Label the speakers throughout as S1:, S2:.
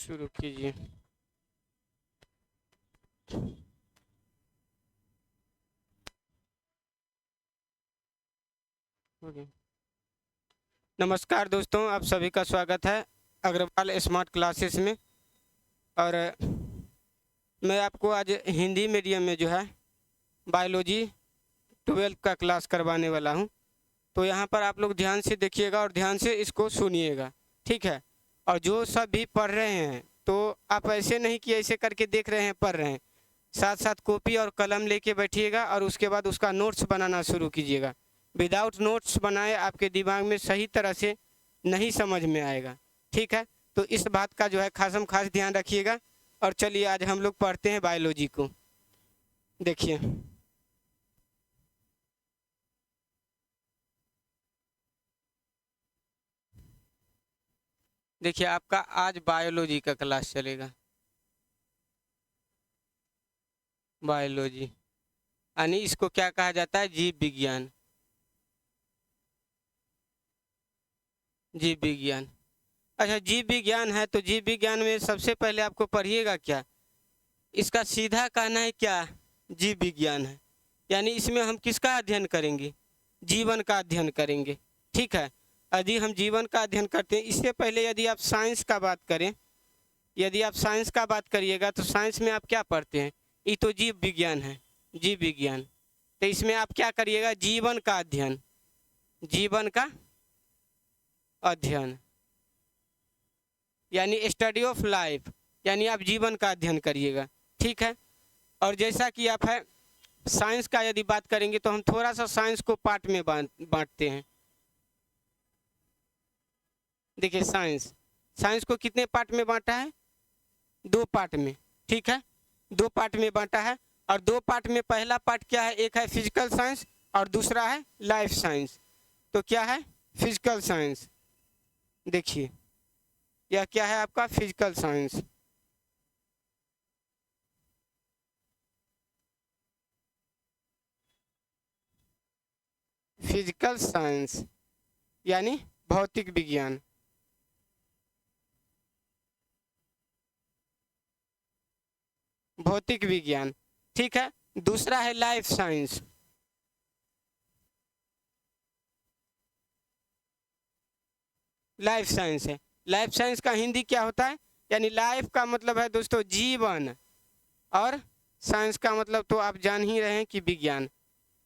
S1: शुरू कीजिए। ओके। नमस्कार दोस्तों, आप सभी का स्वागत है अग्रवाल स्मार्ट क्लासेस में। और मैं आपको आज हिंदी मीडियम में जो है बायोलॉजी 12th का क्लास करवाने वाला हूं। तो यहाँ पर आप लोग ध्यान से देखिएगा और ध्यान से इसको सुनिएगा, ठीक है। और जो सब भी पढ़ रहे हैं तो आप ऐसे नहीं कि ऐसे करके देख रहे हैं पढ़ रहे हैं, साथ साथ कॉपी और कलम लेके बैठिएगा और उसके बाद उसका नोट्स बनाना शुरू कीजिएगा। विदाउट नोट्स बनाए आपके दिमाग में सही तरह से नहीं समझ में आएगा, ठीक है। तो इस बात का जो है खासम खास ध्यान रखिएगा। और चलिए आज हम लोग पढ़ते हैं बायोलॉजी को। देखिए, देखिए आपका आज बायोलॉजी का क्लास चलेगा। बायोलॉजी यानी इसको क्या कहा जाता है? जीव विज्ञान। जीव विज्ञान। अच्छा, जीव विज्ञान है तो जीव विज्ञान में सबसे पहले आपको पढ़िएगा क्या, इसका सीधा कहना है क्या, जीव विज्ञान है। यानी इसमें हम किसका अध्ययन करेंगे? जीवन का अध्ययन करेंगे, ठीक है। यदि हम जीवन का अध्ययन करते हैं, इससे पहले यदि आप साइंस का बात करें, यदि आप साइंस का बात करिएगा तो साइंस में आप क्या पढ़ते हैं? ये तो जीव विज्ञान है, जीव विज्ञान। तो इसमें आप क्या करिएगा? जीवन का अध्ययन, जीवन का अध्ययन यानी स्टडी ऑफ लाइफ, यानी आप जीवन का अध्ययन करिएगा, ठीक है। और जैसा कि आप है साइंस का यदि बात करेंगे तो हम थोड़ा सा साइंस को पार्ट में बांटते हैं। देखिए साइंस, साइंस को कितने पार्ट में बांटा है? 2 पार्ट में, ठीक है। 2 पार्ट में बांटा है। और 2 पार्ट में पहला पार्ट क्या है? एक है फिजिकल साइंस और दूसरा है लाइफ साइंस। तो क्या है? Physical science. देखिए यह क्या है आपका? Physical science. फिजिकल साइंस यानी भौतिक विज्ञान। भौतिक विज्ञान, ठीक है। दूसरा है लाइफ साइंस। लाइफ साइंस है। लाइफ साइंस का हिंदी क्या होता है? यानी लाइफ का मतलब है दोस्तों जीवन, और साइंस का मतलब तो आप जान ही रहे हैं कि विज्ञान,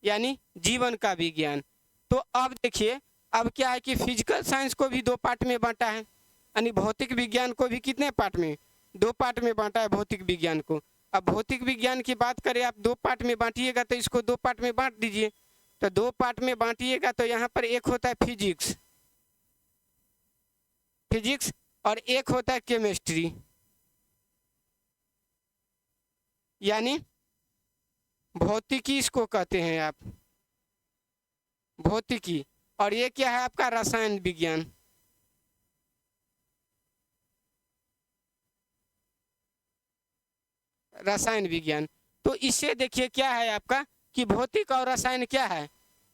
S1: यानी जीवन का विज्ञान। तो अब देखिए, अब क्या है कि फिजिकल साइंस को भी 2 पार्ट में बांटा है, यानी भौतिक विज्ञान को भी कितने पार्ट में? 2 पार्ट में बांटा है भौतिक विज्ञान को। अब भौतिक विज्ञान की बात करें, आप 2 पार्ट में बांटिएगा तो इसको 2 पार्ट में बांट दीजिए। तो 2 पार्ट में बांटिएगा तो यहाँ पर एक होता है फिजिक्स, फिजिक्स, और एक होता है केमिस्ट्री, यानी भौतिकी इसको कहते हैं आप, भौतिकी। और ये क्या है आपका? रसायन विज्ञान। रसायन विज्ञान। तो इससे देखिए क्या है आपका कि भौतिक और रसायन क्या है,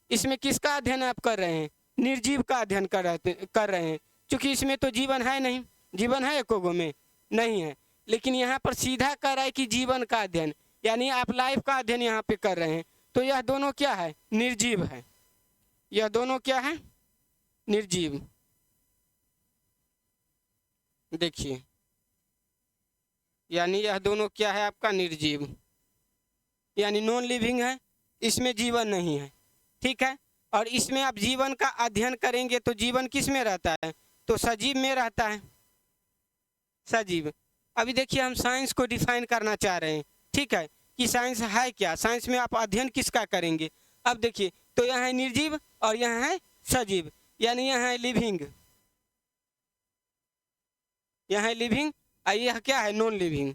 S1: इसमें किसका अध्ययन आप कर रहे हैं? निर्जीव का अध्ययन कर रहे हैं, क्योंकि इसमें तो जीवन है नहीं। जीवन है एकोगो में? नहीं है। लेकिन यहाँ पर सीधा कह रहा है कि जीवन का अध्ययन, यानी आप लाइफ का अध्ययन यहाँ पे कर रहे हैं। तो यह दोनों क्या है? निर्जीव है। यह दोनों क्या है? निर्जीव। देखिए, यानी यह दोनों क्या है आपका? निर्जीव, यानी नॉन लिविंग है, इसमें जीवन नहीं है, ठीक है। और इसमें आप जीवन का अध्ययन करेंगे तो जीवन किस में रहता है? तो सजीव में रहता है, सजीव। अभी देखिए हम साइंस को डिफाइन करना चाह रहे हैं, ठीक है, कि साइंस है क्या। साइंस में आप अध्ययन किसका करेंगे? अब देखिए, तो यहाँ है निर्जीव और यहाँ है सजीव, यानी यहाँ है लिविंग, यहाँ है लिविंग, और यह क्या है? Non living.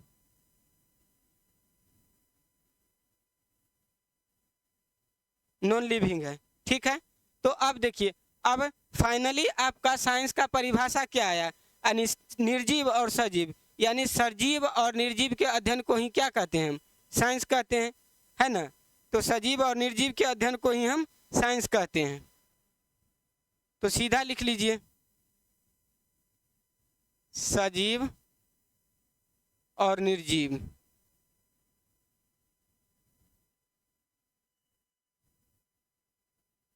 S1: नॉन लिविंग है, ठीक है। तो अब देखिए, अब फाइनली आपका साइंस का परिभाषा क्या आया? यानी निर्जीव और सजीव, यानी सजीव और निर्जीव के अध्ययन को ही क्या कहते हैं? हम साइंस कहते हैं, है ना। तो सजीव और निर्जीव के अध्ययन को ही हम साइंस कहते हैं। तो सीधा लिख लीजिए, सजीव और निर्जीव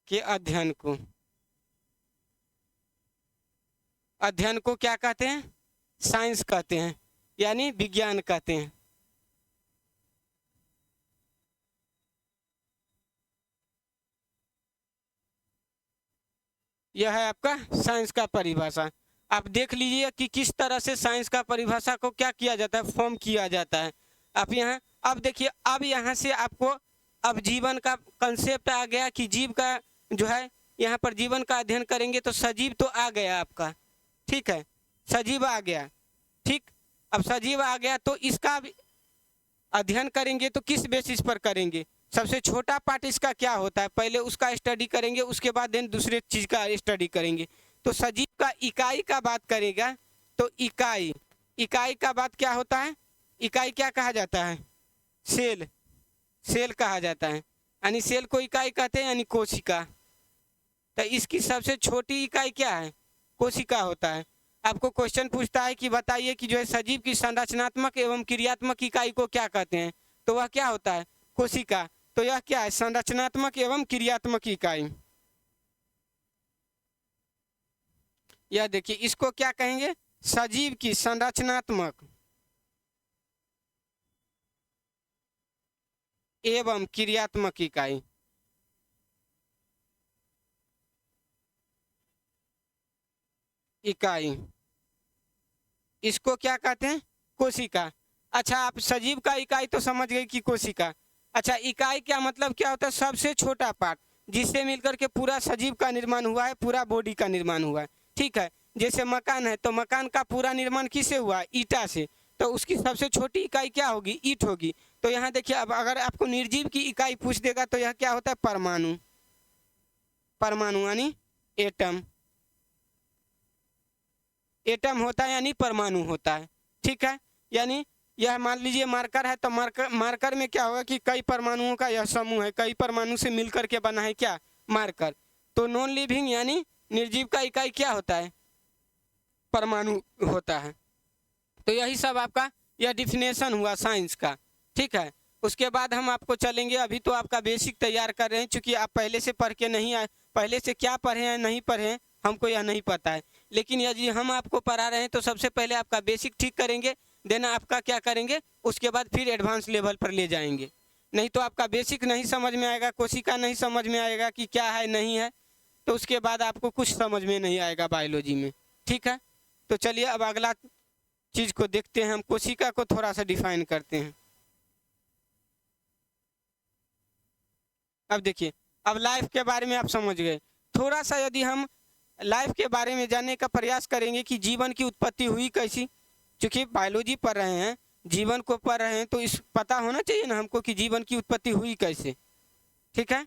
S1: के अध्ययन को क्या कहते हैं? साइंस कहते हैं, यानी विज्ञान कहते हैं। यह है आपका साइंस का परिभाषा। आप देख लीजिए कि किस तरह से साइंस का परिभाषा को क्या किया जाता है, फॉर्म किया जाता है। आप यहाँ अब देखिए, अब यहाँ से आपको अब जीवन का कंसेप्ट आ गया कि जीव का जो है, यहाँ पर जीवन का अध्ययन करेंगे तो सजीव तो आ गया आपका, ठीक है, सजीव आ गया, ठीक। अब सजीव आ गया तो इसका अध्ययन करेंगे तो किस बेसिस पर करेंगे? सबसे छोटा पार्ट इसका क्या होता है, पहले उसका स्टडी करेंगे, उसके बाद देन दूसरे चीज का स्टडी करेंगे। तो सजीव का इकाई का बात करेगा तो इकाई का बात क्या होता है? इकाई क्या कहा जाता है? सेल कहा जाता है, यानी सेल को इकाई कहते हैं, यानी कोशिका। तो इसकी सबसे छोटी इकाई क्या है? कोशिका होता है। आपको क्वेश्चन पूछता है कि बताइए कि जो है सजीव की संरचनात्मक एवं क्रियात्मक इकाई को क्या कहते हैं, तो वह क्या होता है? कोशिका। तो यह क्या है? संरचनात्मक एवं क्रियात्मक इकाई। यह देखिए, इसको क्या कहेंगे? सजीव की संरचनात्मक एवं क्रियात्मक इकाई इसको क्या कहते हैं? कोशिका। अच्छा, आप सजीव का इकाई तो समझ गए कि कोशिका। अच्छा, इकाई क्या मतलब क्या होता है? सबसे छोटा पार्ट जिससे मिलकर के पूरा सजीव का निर्माण हुआ है, पूरा बॉडी का निर्माण हुआ है, ठीक है। जैसे मकान है तो मकान का पूरा निर्माण किससे हुआ? ईटा से। तो उसकी सबसे छोटी इकाई क्या होगी? ईंट होगी। तो यहाँ देखिए, अब अगर आपको निर्जीव की इकाई पूछ देगा तो यह क्या होता है? परमाणु। परमाणु यानी एटम। एटम होता है यानी परमाणु होता है, ठीक है। यानी यह मान लीजिए मार्कर है तो मार्कर में क्या होगा कि कई परमाणुओं का यह समूह है, कई परमाणु से मिलकर के बना है क्या? मार्कर। तो नॉन लिविंग यानी निर्जीव का इकाई क्या होता है? परमाणु होता है। तो यही सब आपका यह डिफिनेशन हुआ साइंस का, ठीक है। उसके बाद हम आपको चलेंगे, अभी तो आपका बेसिक तैयार कर रहे हैं, चूंकि आप पहले से पढ़ के नहीं आए, पहले से क्या पढ़े हैं नहीं पढ़े हैं हमको यह नहीं पता है, लेकिन यदि हम आपको पढ़ा रहे हैं तो सबसे पहले आपका बेसिक ठीक करेंगे, देन आपका क्या करेंगे, उसके बाद फिर एडवांस लेवल पर ले जाएंगे। नहीं तो आपका बेसिक नहीं समझ में आएगा, कोशिका नहीं समझ में आएगा कि क्या है नहीं है, तो उसके बाद आपको कुछ समझ में नहीं आएगा बायोलॉजी में, ठीक है। तो चलिए अब अगला चीज को देखते हैं, हम कोशिका को थोड़ा सा डिफाइन करते हैं। अब देखिए, अब लाइफ के बारे में आप समझ गए। थोड़ा सा यदि हम लाइफ के बारे में जानने का प्रयास करेंगे कि जीवन की उत्पत्ति हुई कैसी, क्योंकि बायोलॉजी पढ़ रहे हैं, जीवन को पढ़ रहे हैं, तो इस पता होना चाहिए ना हमको कि जीवन की उत्पत्ति हुई कैसे, ठीक है।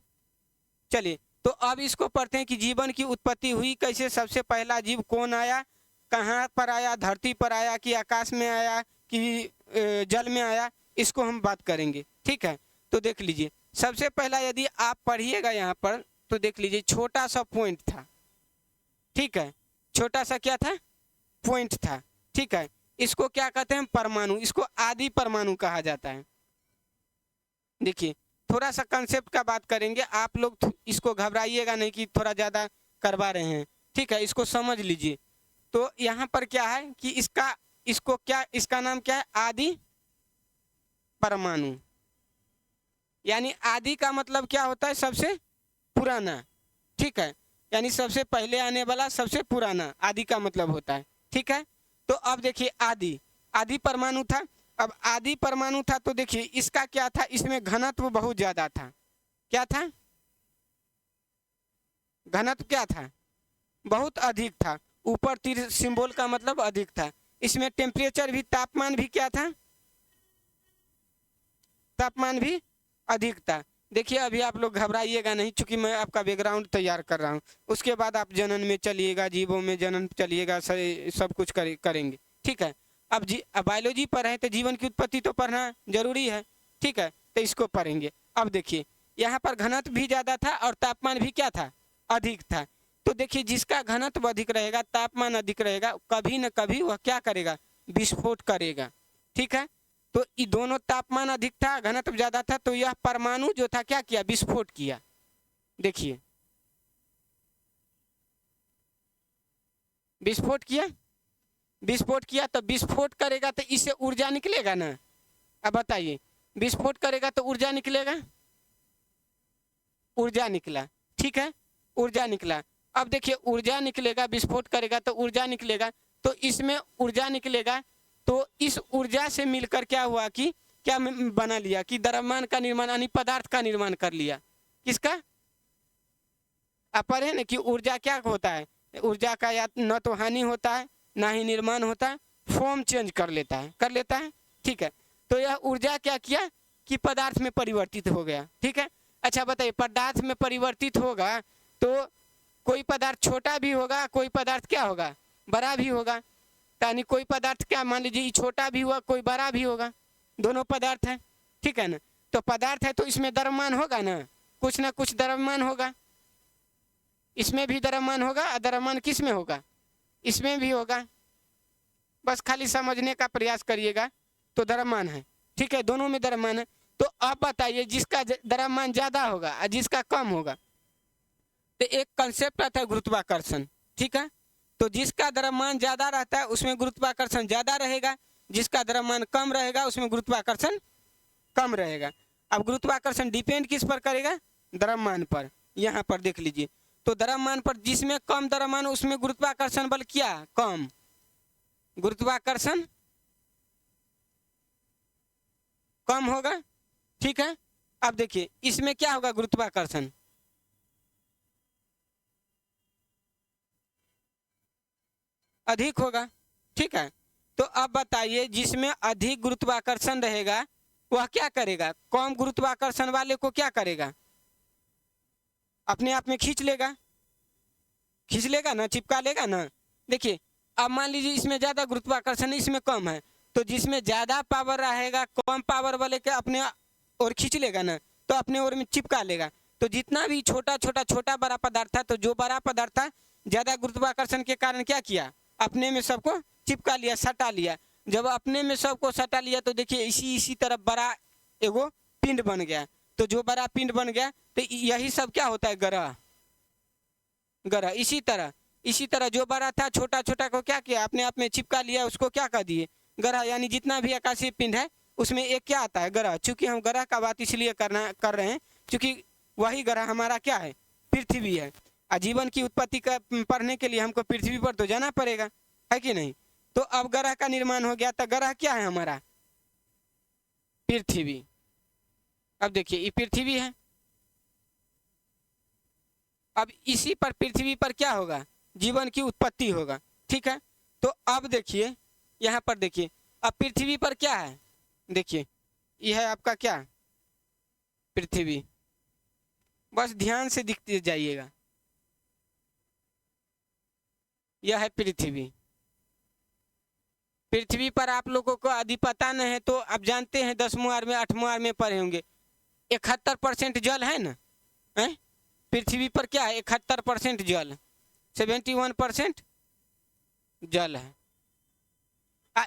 S1: चलिए, तो अब इसको पढ़ते हैं कि जीवन की उत्पत्ति हुई कैसे। सबसे पहला जीव कौन आया, कहाँ पर आया, धरती पर आया कि आकाश में आया कि जल में आया, इसको हम बात करेंगे, ठीक है। तो देख लीजिए, सबसे पहला यदि आप पढ़िएगा यहाँ पर तो देख लीजिए, छोटा सा पॉइंट था, ठीक है, छोटा सा क्या था? पॉइंट था, ठीक है। इसको क्या कहते हैं? परमाणु। इसको आदि परमाणु कहा जाता है। देखिए, थोड़ा सा कंसेप्ट का बात करेंगे, आप लोग इसको घबराइएगा नहीं कि थोड़ा ज़्यादा करवा रहे हैं, ठीक है, इसको समझ लीजिए। तो यहाँ पर क्या है कि इसका नाम क्या है? आदि परमाणु। यानी आदि का मतलब क्या होता है? सबसे पुराना, ठीक है, यानी सबसे पहले आने वाला, सबसे पुराना, आदि का मतलब होता है, ठीक है। तो अब देखिए, आदि परमाणु था। अब आदि परमाणु था तो देखिए इसका क्या था? इसमें घनत्व बहुत ज्यादा था। क्या था? घनत्व क्या था? बहुत अधिक था। ऊपर तीर सिंबल का मतलब अधिक था। इसमें टेम्परेचर भी, तापमान भी क्या था? तापमान भी अधिक था। देखिए, अभी आप लोग घबराइएगा नहीं, चूंकि मैं आपका बैकग्राउंड तैयार कर रहा हूँ। उसके बाद आप जनन में चलिएगा, जीवों में जनन चलिएगा, सब कुछ करेंगे, ठीक है। अब बायोलॉजी पर है तो जीवन की उत्पत्ति तो पढ़ना जरूरी है, ठीक है, तो इसको पढ़ेंगे। अब देखिए, यहाँ पर घनत्व भी ज़्यादा था और तापमान भी क्या था? अधिक था। तो देखिए, जिसका घनत्व अधिक रहेगा, तापमान अधिक रहेगा, कभी न कभी वह क्या करेगा? विस्फोट करेगा, ठीक है। तो ये दोनों तापमान अधिक था, घनत्व ज्यादा था, तो यह परमाणु जो था क्या किया, विस्फोट किया। देखिए विस्फोट किया, विस्फोट किया तो विस्फोट करेगा तो इससे ऊर्जा निकलेगा ना। अब बताइए, विस्फोट करेगा तो ऊर्जा निकलेगा, ऊर्जा निकला, ठीक है, ऊर्जा निकला। अब देखिए ऊर्जा निकलेगा, विस्फोट करेगा तो ऊर्जा निकलेगा, तो इसमें ऊर्जा निकलेगा, तो इस ऊर्जा से मिलकर क्या हुआ कि क्या बना लिया कि द्रव्यमान का निर्माण यानी पदार्थ का निर्माण कर लिया। किसका? आप पढ़े ना कि ऊर्जा क्या होता है, ऊर्जा का या न तो हानि होता है ना ही निर्माण होता है, फॉर्म चेंज कर लेता है, कर लेता है, ठीक है। तो यह ऊर्जा क्या किया कि पदार्थ में परिवर्तित हो गया, ठीक है। अच्छा बताइए, पदार्थ में परिवर्तित होगा तो कोई पदार्थ छोटा भी होगा, कोई पदार्थ क्या होगा, बड़ा भी होगा। यानी कोई पदार्थ क्या, मान लीजिए छोटा भी हुआ, कोई बड़ा भी होगा, दोनों पदार्थ है, ठीक है ना। तो पदार्थ है तो इसमें द्रव्यमान होगा ना कुछ द्रव्यमान होगा, इसमें भी द्रव्यमान होगा, और द्रव्यमान किस में होगा, इसमें भी होगा। बस खाली समझने का प्रयास करिएगा, तो द्रव्यमान है, ठीक है, दोनों में द्रव्यमान है। तो अब बताइए जिसका द्रव्यमान ज्यादा होगा और जिसका कम होगा, तो एक कंसेप्ट आता है गुरुत्वाकर्षण, ठीक है। तो जिसका द्रव्यमान ज्यादा रहता है उसमें गुरुत्वाकर्षण ज्यादा रहेगा, जिसका द्रव्यमान कम रहेगा उसमें गुरुत्वाकर्षण कम रहेगा। अब गुरुत्वाकर्षण डिपेंड किस पर करेगा, द्रव्यमान पर। यहाँ पर देख लीजिए, तो द्रव्यमान पर जिसमें कम द्रव्यमान उसमें गुरुत्वाकर्षण बल क्या, कम, गुरुत्वाकर्षण कम होगा, ठीक है। अब देखिए इसमें क्या होगा, गुरुत्वाकर्षण अधिक होगा, ठीक है। तो अब बताइए जिसमें अधिक गुरुत्वाकर्षण रहेगा वह क्या करेगा, कम गुरुत्वाकर्षण वाले को क्या करेगा, अपने आप में खींच लेगा, खींच लेगा ना, चिपका लेगा ना। देखिए अब मान लीजिए इसमें ज्यादा गुरुत्वाकर्षण है, इसमें कम है, तो जिसमें ज्यादा पावर रहेगा कम पावर वाले के अपने और खींच लेगा ना, तो अपने ओर में चिपका लेगा। तो जितना भी छोटा बड़ा पदार्थ था, तो जो बड़ा पदार्थ था ज्यादा गुरुत्वाकर्षण के कारण क्या किया, अपने में सबको चिपका लिया, सटा लिया। जब अपने में सबको सटा लिया तो देखिए इसी तरह बड़ा एगो पिंड बन गया। तो जो बड़ा पिंड बन गया तो यही सब क्या होता है, ग्रह, ग्रह। इसी तरह जो बड़ा था छोटा को क्या किया, अपने आप में चिपका लिया, उसको क्या कर दिए, ग्रह। यानी जितना भी आकाशीय पिंड है उसमें एक क्या आता है, ग्रह। चूंकि हम ग्रह का बात इसलिए कर रहे हैं क्योंकि वही ग्रह हमारा क्या है, पृथ्वी है। जीवन की उत्पत्ति का पढ़ने के लिए हमको पृथ्वी पर तो जाना पड़ेगा, है कि नहीं। तो अब ग्रह का निर्माण हो गया, तो ग्रह क्या है हमारा, पृथ्वी। अब देखिए ये पृथ्वी है, अब इसी पर पृथ्वी पर क्या होगा, जीवन की उत्पत्ति होगा, ठीक है। तो अब देखिए यहाँ पर देखिए, अब पृथ्वी पर क्या है, देखिए यह है आपका क्या, पृथ्वी। बस ध्यान से दिखते जाइएगा, यह है पृथ्वी। पृथ्वी पर आप लोगों को यदि पता नहीं है तो आप जानते हैं 10वीं वार में 8वीं वार में पढ़े होंगे, 71% जल है ना, है पृथ्वी पर क्या है, 71% जल, 71% जल है।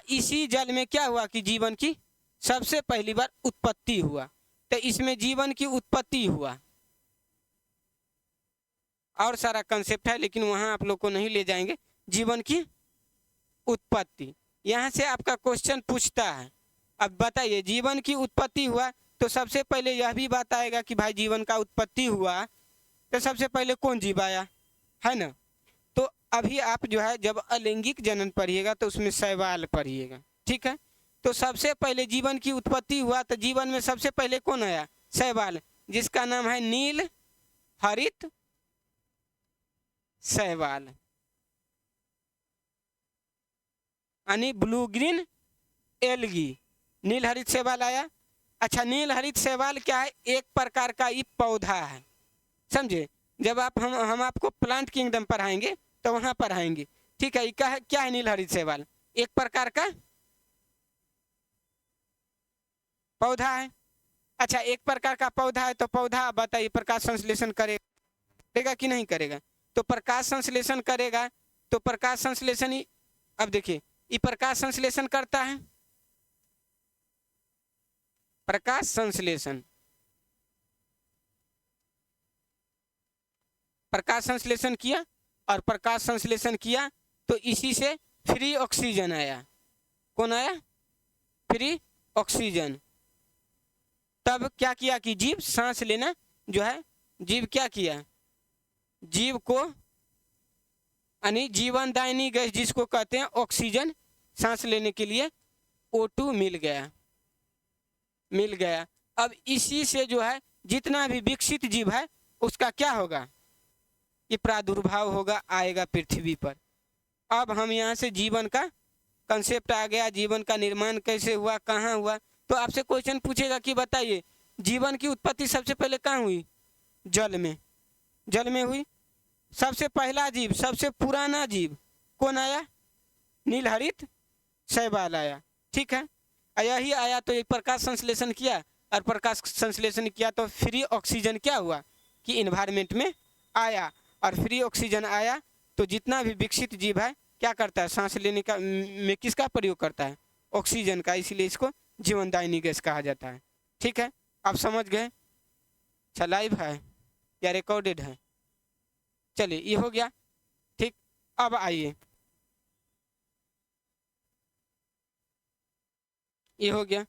S1: इसी जल में क्या हुआ कि जीवन की सबसे पहली बार उत्पत्ति हुआ। तो इसमें जीवन की उत्पत्ति हुआ, और सारा कंसेप्ट है लेकिन वहां आप लोग को नहीं ले जाएंगे। जीवन की उत्पत्ति, यहाँ से आपका क्वेश्चन पूछता है। अब बताइए जीवन की उत्पत्ति हुआ तो सबसे पहले यह भी बात आएगा कि भाई जीवन का उत्पत्ति हुआ तो सबसे पहले कौन जीव आया, है ना। तो अभी आप जो है जब अलैंगिक जनन पढ़िएगा तो उसमें शैवाल पढ़िएगा, ठीक है। तो सबसे पहले जीवन की उत्पत्ति हुआ तो जीवन में सबसे पहले कौन आया, शैवाल, जिसका नाम है नील हरित शैवाल, यानी ब्लू ग्रीन एल्गी, नील हरित शैवाल आया। अच्छा नील हरित शैवाल क्या है, एक प्रकार का ये पौधा है, समझे। जब हम आपको प्लांट किंगडम पढ़ाएंगे तो वहां पढ़ाएंगे, ठीक है। क्या है नील हरित शैवाल, एक प्रकार का पौधा है। अच्छा एक प्रकार का पौधा है तो पौधा बताइए प्रकाश संश्लेषण करेगा कि नहीं करेगा, तो प्रकाश संश्लेषण करेगा। तो प्रकाश संश्लेषण ही, अब देखिए ये प्रकाश संश्लेषण करता है, प्रकाश संश्लेषण। प्रकाश संश्लेषण किया और प्रकाश संश्लेषण किया तो इसी से फ्री ऑक्सीजन आया। कौन आया? Free oxygen. तब क्या किया कि जीव सांस लेना जो है, जीव क्या किया, जीव को यानी जीवनदायिनी गैस जिसको कहते हैं ऑक्सीजन, सांस लेने के लिए O2 मिल गया। अब इसी से जो है जितना भी विकसित जीव है उसका क्या होगा, ये प्रादुर्भाव होगा, आएगा पृथ्वी पर। अब हम यहाँ से जीवन का कंसेप्ट आ गया, जीवन का निर्माण कैसे हुआ, कहाँ हुआ। तो आपसे क्वेश्चन पूछेगा कि बताइए जीवन की उत्पत्ति सबसे पहले कहाँ हुई? जल में। जल में हुई। सबसे पहला जीव, सबसे पुराना जीव कौन आया? नीलहरित शैवाल आया। ठीक है, यही आया तो एक प्रकाश संश्लेषण किया और प्रकाश संश्लेषण किया तो फ्री ऑक्सीजन क्या हुआ कि इन्वायरमेंट में आया। और फ्री ऑक्सीजन आया तो जितना भी विकसित जीव है क्या करता है, सांस लेने का में किसका प्रयोग करता है? ऑक्सीजन का। इसलिए इसको जीवनदायिनी गैस कहा जाता है। ठीक है, आप समझ गए? अच्छा, लाइव है या रिकॉर्डेड है? चलिए ये हो गया। ठीक, अब आइए, ये हो गया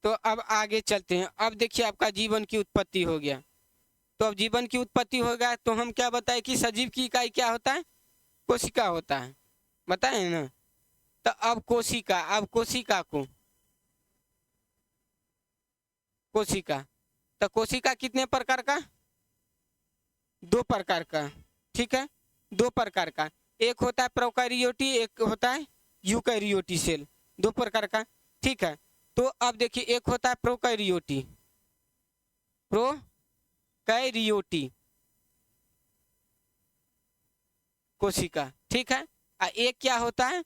S1: तो अब आगे चलते हैं। अब देखिए आपका जीवन की उत्पत्ति हो गया। तो अब जीवन की उत्पत्ति हो गया तो हम क्या बताएं कि सजीव की इकाई क्या होता है? कोशिका होता है, बताएं ना। तो अब कोशिका, अब कोशिका को, कोशिका, तो कोशिका कितने प्रकार का? 2 प्रकार का। ठीक है, 2 प्रकार का। एक होता है प्रोकैरियोटी, एक होता है यूकैरियोटी सेल, 2 प्रकार का। ठीक है, तो अब देखिए एक होता है प्रोकैरियोटी, प्रोकैरियोटी कोशिका। ठीक है, एक क्या होता है?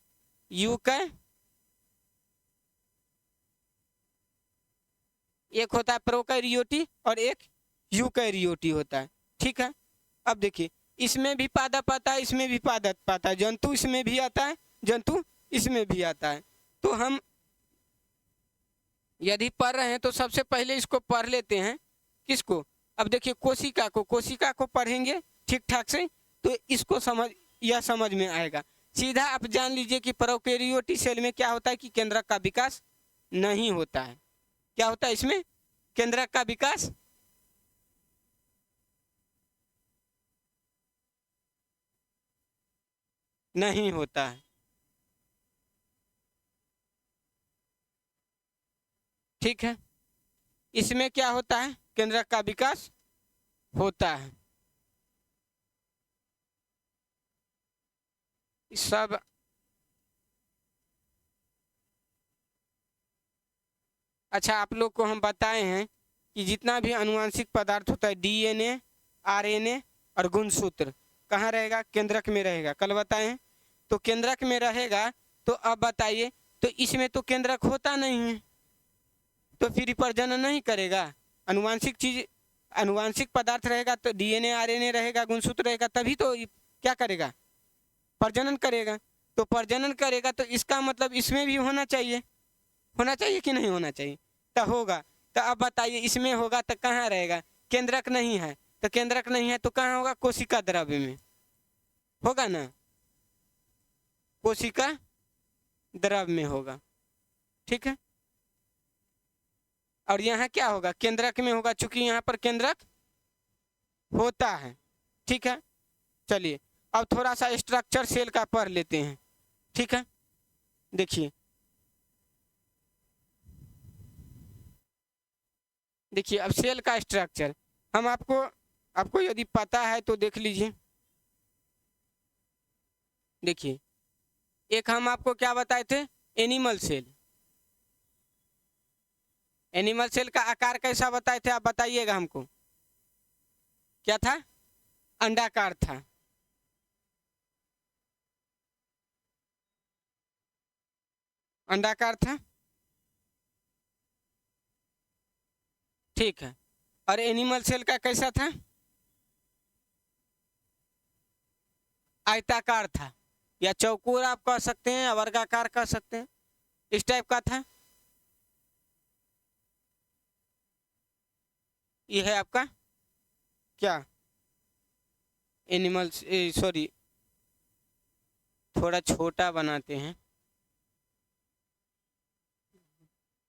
S1: एक होता है प्रोकैरियोटी और एक यूकैरियोटी होता है। ठीक है, अब देखिए इसमें भी पादप आता है, इसमें भी पादप आता है, जंतु इसमें भी आता है, जंतु इसमें भी आता है। तो हम यदि पढ़ रहे हैं तो सबसे पहले इसको पढ़ लेते हैं। किसको? अब देखिए कोशिका को, कोशिका को पढ़ेंगे ठीक ठाक से तो इसको समझ में आएगा। सीधा आप जान लीजिए कि प्रोकैरियोटी सेल में क्या होता है कि केंद्रक का विकास नहीं होता है। क्या होता है इसमें? केंद्रक का विकास नहीं होता है। ठीक है, इसमें क्या होता है? केंद्रक का विकास होता है। सब अच्छा, आप लोग को हम बताए हैं कि जितना भी अनुवांशिक पदार्थ होता है DNA, RNA और गुणसूत्र कहाँ रहेगा? केंद्रक में रहेगा। कल बताए हैं। तो केंद्रक में रहेगा तो अब बताइए, तो इसमें तो केंद्रक होता नहीं है तो फिर प्रजनन नहीं करेगा। अनुवांशिक चीज, अनुवांशिक पदार्थ रहेगा तो DNA, RNA रहेगा, गुणसूत्र रहेगा, तभी तो क्या करेगा? प्रजनन करेगा। तो प्रजनन करेगा तो इसका मतलब इसमें भी होना चाहिए कि नहीं होना चाहिए? तो होगा। तो अब बताइए इसमें होगा तो कहाँ रहेगा? केंद्रक नहीं है तो केंद्रक नहीं है तो कहाँ होगा? कोशिका द्रव्य में होगा ना, कोशिका द्रव्य में होगा। ठीक है, और यहाँ क्या होगा? केंद्रक में होगा, चूंकि यहाँ पर केंद्रक होता है। ठीक है, चलिए अब थोड़ा सा स्ट्रक्चर सेल का पढ़ लेते हैं। ठीक है, देखिए अब सेल का स्ट्रक्चर हम आपको यदि पता है तो देख लीजिए। देखिए एक हम आपको क्या बताए थे? Animal cell. एनिमल सेल का आकार कैसा बताए थे? आप बताइएगा हमको। क्या था? अंडाकार था। अंडाकार था। ठीक है, और एनिमल सेल का कैसा था? आयताकार था, या चौकोर आप कह सकते हैं या वर्गाकार कह सकते हैं, इस टाइप का था। ये है आपका क्या, एनिमल्स, सॉरी थोड़ा छोटा बनाते हैं,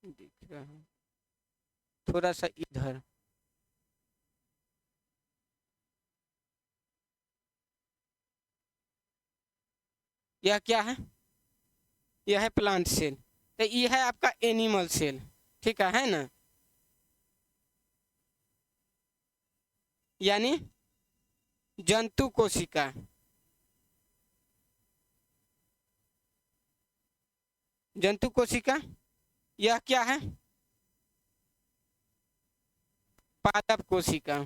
S1: दिख रहा है थोड़ा सा इधर। यह क्या है, यह है प्लांट सेल, तो ये है आपका एनिमल सेल, ठीक है ना। यानी जंतु कोशिका, जंतु कोशिका। यह क्या है, पादप कोशिका।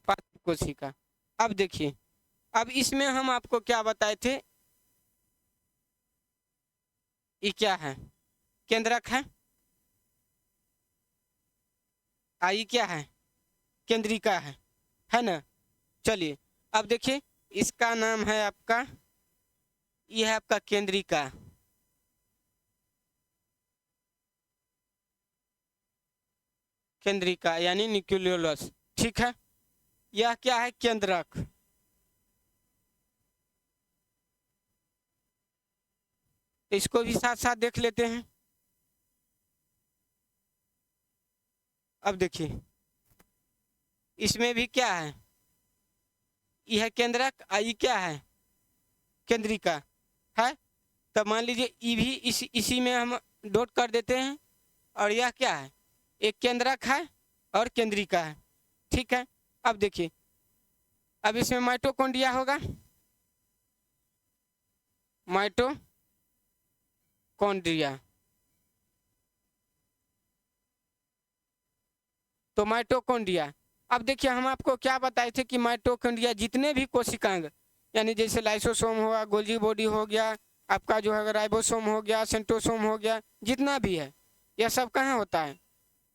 S1: पादप कोशिका। अब देखिए, अब इसमें हम आपको क्या बताए थे, ये क्या है, केंद्रक है, क्या है, केंद्रिका है ना। चलिए अब देखिए, इसका नाम है आपका, यह है आपका केंद्रिका, केंद्रिका यानी न्यूक्लियोलस, ठीक है। यह क्या है, केंद्रक। इसको भी साथ साथ देख लेते हैं। अब देखिए, इसमें भी क्या है, यह केंद्रक, ये क्या है, केंद्रिका है। तब मान लीजिए ये भी इसी में हम डॉट कर देते हैं, और यह क्या है, एक केंद्रक है और केंद्रिका है, ठीक है। अब देखिए, अब इसमें माइटोकॉन्ड्रिया होगा, माइटोकॉन्ड्रिया। तो माइटोकॉन्ड्रिया, अब देखिए हम आपको क्या बताए थे कि माइटोकॉन्ड्रिया जितने भी कोशिकांग, यानी जैसे लाइसोसोम हुआ, गोल्जी बॉडी हो गया, आपका जो है राइबोसोम हो गया, सेंट्रोसोम हो गया, जितना भी है, यह सब कहाँ होता है,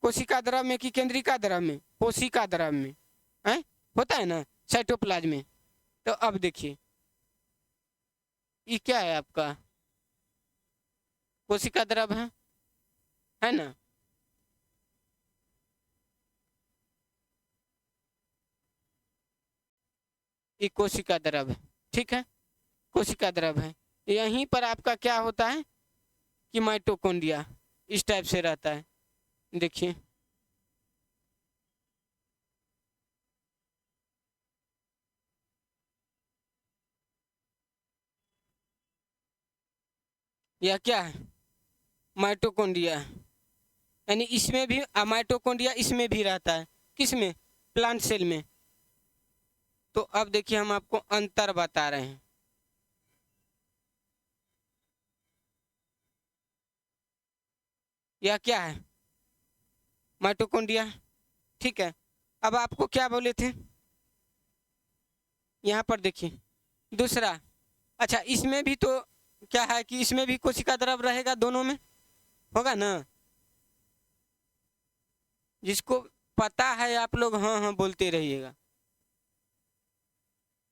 S1: कोशिका द्रव में कि केंद्रिका द्रव में, कोशिका द्रव में है, होता है ना, साइटोप्लाज्म में। तो अब देखिए, ये क्या है आपका, कोशिका द्रव है ना। ये कोशिका द्रव है, ठीक है, कोशिका द्रव है। यहीं पर आपका क्या होता है कि माइटोकॉन्ड्रिया इस टाइप से रहता है, देखिए। यह क्या है, माइटोकॉन्ड्रिया, यानी इसमें भी माइटोकॉन्ड्रिया इसमें भी रहता है, किसमें, प्लांट सेल में। तो अब देखिए हम आपको अंतर बता रहे हैं। यह क्या है, माइटोकॉन्ड्रिया, ठीक है। अब आपको क्या बोले थे, यहाँ पर देखिए दूसरा, अच्छा इसमें भी तो क्या है कि इसमें भी कोशिका द्रव रहेगा, दोनों में होगा ना। जिसको पता है आप लोग हाँ हाँ बोलते रहिएगा।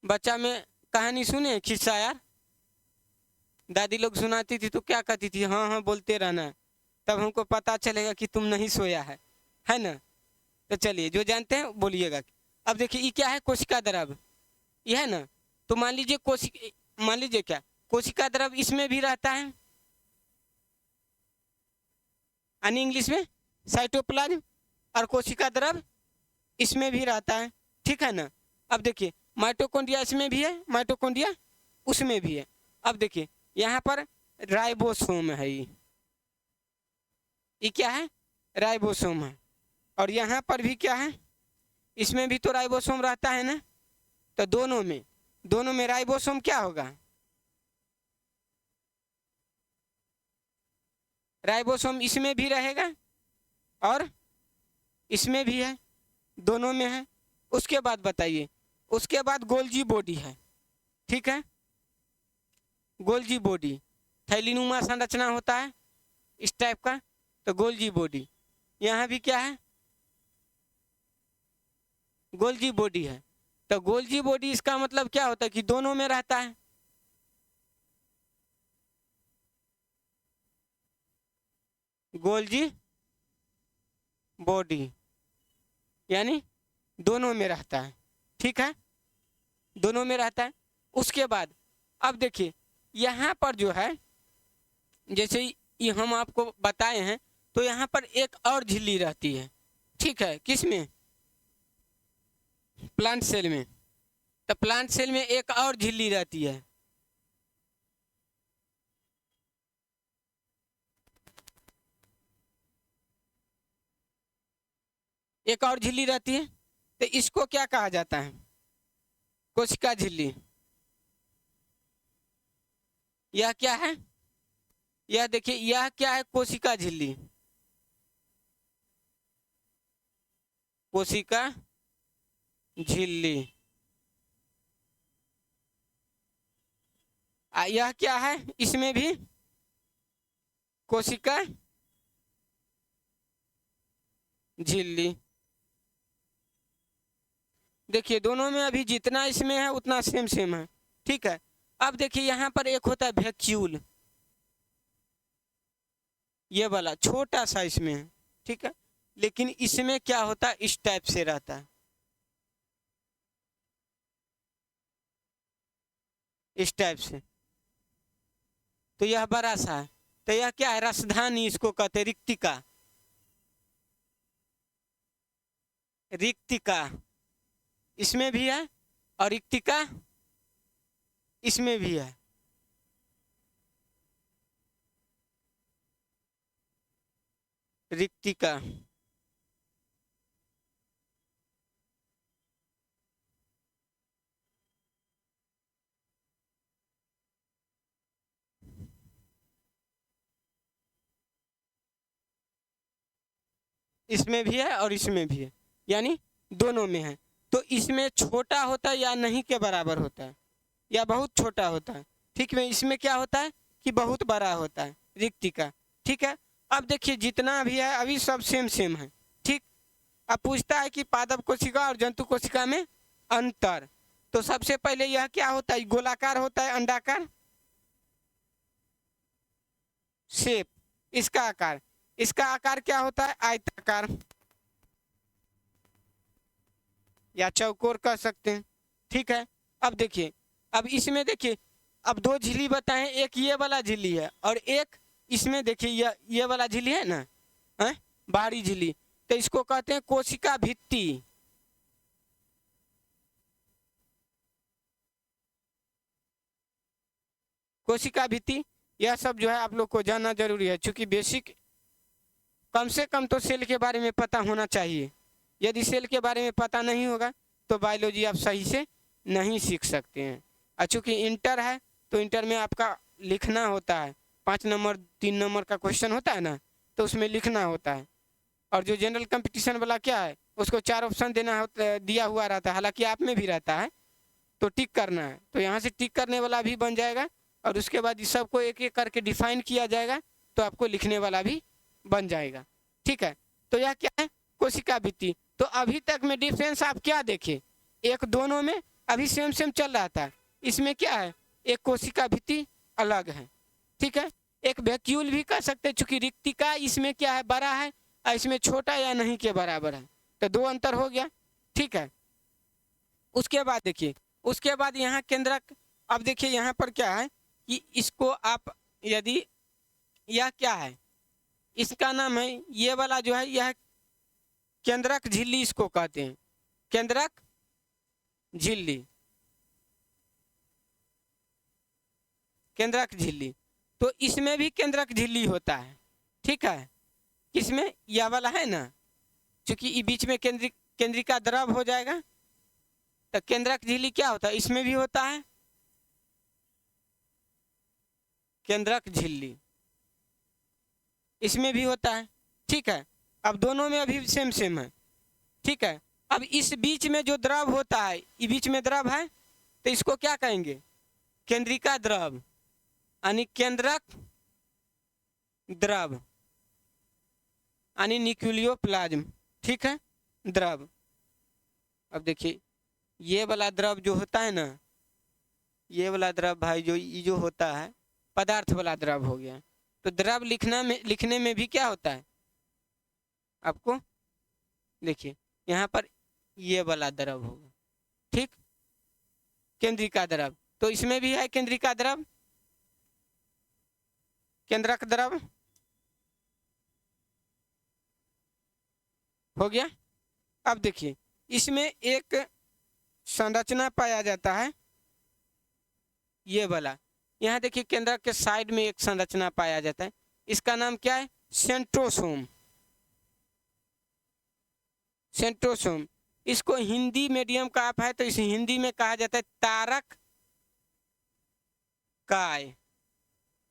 S1: बच्चा में कहानी सुने, किस्सा यार, दादी लोग सुनाती थी तो क्या कहती थी, हाँ हाँ बोलते रहना है, तब हमको पता चलेगा कि तुम नहीं सोया है ना। तो चलिए जो जानते हैं बोलिएगा। अब देखिए ये क्या है, कोशिका द्रव, ये है ना। तो मान लीजिए मान लीजिए क्या, कोशिका द्रव इसमें भी रहता है, यानी इंग्लिश में साइटोप्लाज्म, और कोशिका द्रव इसमें भी रहता है, ठीक है ना। अब देखिए माइटोकॉन्ड्रिया इसमें भी है, माइटोकॉन्ड्रिया उसमें भी है। अब देखिए यहाँ पर राइबोसोम है, ये क्या है, राइबोसोम है। और यहाँ पर भी क्या है, इसमें भी तो राइबोसोम रहता है ना। तो दोनों में राइबोसोम क्या होगा, राइबोसोम इसमें भी रहेगा और इसमें भी है, दोनों में है। उसके बाद बताइए, उसके बाद गोल्जी बॉडी है, ठीक है, गोल्जी बॉडी, थैलीनुमा संरचना होता है इस टाइप का, तो गोल्जी बॉडी। यहाँ भी क्या है, गोल्जी बॉडी है। तो गोल्जी बॉडी इसका मतलब क्या होता है कि दोनों में रहता है, गोल्जी बॉडी, यानी दोनों में रहता है। ठीक है, दोनों में रहता है। उसके बाद अब देखिए यहाँ पर जो है, जैसे ये हम आपको बताए हैं, तो यहाँ पर एक और झिल्ली रहती है। ठीक है, किस में? प्लांट सेल में। तो प्लांट सेल में एक और झिल्ली रहती है। एक और झिल्ली रहती है, तो इसको क्या कहा जाता है? कोशिका झिल्ली। यह क्या है? यह देखिए, यह क्या है? कोशिका झिल्ली। कोशिका झिल्ली। यह क्या है? इसमें भी कोशिका झिल्ली। देखिए दोनों में अभी जितना इसमें है उतना सेम सेम है। ठीक है, अब देखिए यहाँ पर एक होता है वैक्यूल, ये वाला छोटा सा इसमें है। ठीक है, लेकिन इसमें क्या होता है? इस टाइप से रहता है, इस टाइप से। तो यह बड़ा सा है। तो यह क्या है? रसधानी इसको कहते हैं, रिक्तिका। रिक्तिका इसमें भी है और रिक्तिका इसमें भी है। रिक्तिका इसमें भी है और इसमें भी है, यानी दोनों में है। तो इसमें छोटा होता है या नहीं के बराबर होता है, या बहुत छोटा होता है। ठीक है, इसमें क्या होता है कि बहुत बड़ा होता है, रिक्तिका। ठीक है, अब देखिए जितना भी है अभी सब सेम सेम है। ठीक, अब पूछता है कि पादप कोशिका और जंतु कोशिका में अंतर। तो सबसे पहले यह क्या होता है? गोलाकार होता है, अंडाकार शेप। इसका आकार क्या होता है? आयताकार या चौकोर कह सकते हैं। ठीक है, अब देखिए, अब इसमें देखिए, अब दो झिल्ली बताएं, एक ये वाला झिल्ली है और एक इसमें देखिए ये वाला झिल्ली है ना, है बाहरी झिल्ली। तो इसको कहते हैं कोशिका भित्ति। कोशिका भित्ति, यह सब जो है आप लोग को जानना जरूरी है, क्योंकि बेसिक कम से कम तो सेल के बारे में पता होना चाहिए। यदि सेल के बारे में पता नहीं होगा तो बायोलॉजी आप सही से नहीं सीख सकते हैं। और चूँकि इंटर है तो इंटर में आपका लिखना होता है, 5 नंबर 3 नंबर का क्वेश्चन होता है ना, तो उसमें लिखना होता है। और जो जनरल कंपटीशन वाला क्या है, उसको 4 ऑप्शन दिया हुआ रहता है, हालांकि आप में भी रहता है, तो टिक करना है। तो यहाँ से टिक करने वाला भी बन जाएगा और उसके बाद इस सबको एक एक करके डिफाइन किया जाएगा, तो आपको लिखने वाला भी बन जाएगा। ठीक है, तो यह क्या है? कोशिका भित्ति। तो अभी तक में डिफरेंस आप क्या देखे? एक दोनों में अभी सेम सेम चल रहा था, इसमें क्या है? एक कोशिका भित्ति अलग है। ठीक है, एक वैक्यूल भी कह सकते हैं, चूंकि रिक्तिका इसमें क्या है? बड़ा है और इसमें छोटा या नहीं के बराबर है, तो दो अंतर हो गया। ठीक है, उसके बाद देखिए, उसके बाद यहाँ केंद्रक। अब देखिए यहाँ पर क्या है कि इसको आप यदि, यह क्या है? इसका नाम है, ये वाला जो है यह केंद्रक झिल्ली इसको कहते हैं, केंद्रक झिल्ली। केंद्रक झिल्ली, तो इसमें भी केंद्रक झिल्ली होता है। ठीक है, इसमें यह वाला है ना, क्योंकि बीच में केंद्रिका द्रव हो जाएगा, तो केंद्रक झिल्ली क्या होता है? इसमें भी होता है केंद्रक झिल्ली, इसमें भी होता है। ठीक है, अब दोनों में अभी सेम सेम है। ठीक है, अब इस बीच में जो द्रव होता है, इस बीच में द्रव है, तो इसको क्या कहेंगे? केंद्रिका द्रव, यानी केंद्रक द्रव, यानी न्यूक्लियोप्लाज्म। ठीक है, द्रव। अब देखिए ये वाला द्रव जो होता है ना, ये वाला द्रव भाई जो ये जो होता है पदार्थ वाला द्रव हो गया, तो द्रव लिखने में भी क्या होता है आपको, देखिए यहाँ पर ये वाला द्रव होगा, ठीक, केंद्रिका द्रव। तो इसमें भी है केंद्रिका द्रव, केंद्रक द्रव हो गया। अब देखिए इसमें एक संरचना पाया जाता है, ये वाला, यहाँ देखिए केंद्रक के साइड में एक संरचना पाया जाता है, इसका नाम क्या है, सेंट्रोसोम। सेंट्रोसोम, इसको हिंदी मीडियम का आप है तो इसे हिंदी में कहा जाता है तारक काय।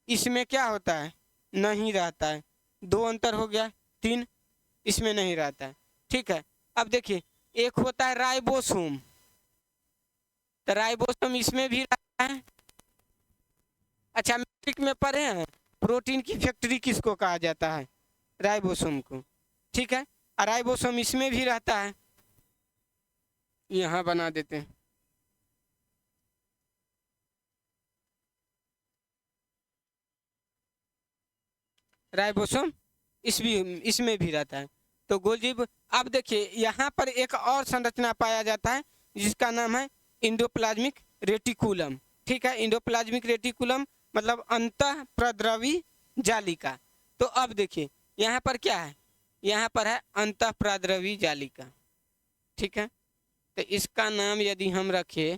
S1: इसमें क्या होता है, नहीं रहता है, 2 अंतर हो गया, 3, इसमें नहीं रहता है, ठीक है। अब देखिए एक होता है राइबोसोम, तो राइबोसोम इसमें भी रहता है। अच्छा मैट्रिक में पढ़े हैं प्रोटीन की फैक्ट्री किसको कहा जाता है, राइबोसोम को, ठीक है। और राइबोसोम इसमें भी रहता है, यहाँ बना देते हैं, राइबोसोम इसमें भी रहता है। तो गोलजीब, अब देखिए यहाँ पर एक और संरचना पाया जाता है जिसका नाम है इंडोप्लाज्मिक रेटिकुलम, ठीक है। इंडोप्लाज्मिक रेटिकुलम मतलब अंतः प्रद्रवी जालिका। तो अब देखिए यहाँ पर क्या है, यहाँ पर है अंतः प्रद्रवी जालिका, ठीक है। तो इसका नाम यदि हम रखें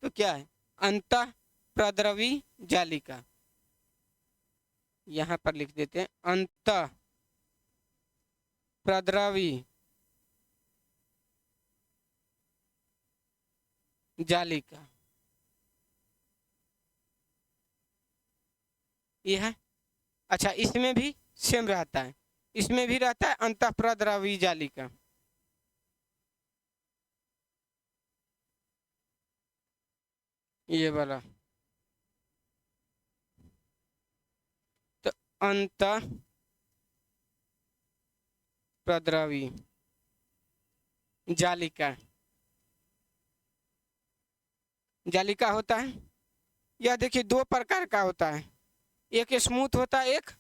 S1: तो क्या है, अंतः प्रद्रवी जालिका, यहाँ पर लिख देते हैं अंतः प्रद्रवी जालिका, ये है। अच्छा इसमें भी सेम रहता है, इसमें भी रहता है अंतः प्रद्रवी जालिका, ये वाला। तो अंतः प्रद्रवी जालिका, जालिका होता है, यह देखिए 2 प्रकार का होता है, एक स्मूथ होता है, एक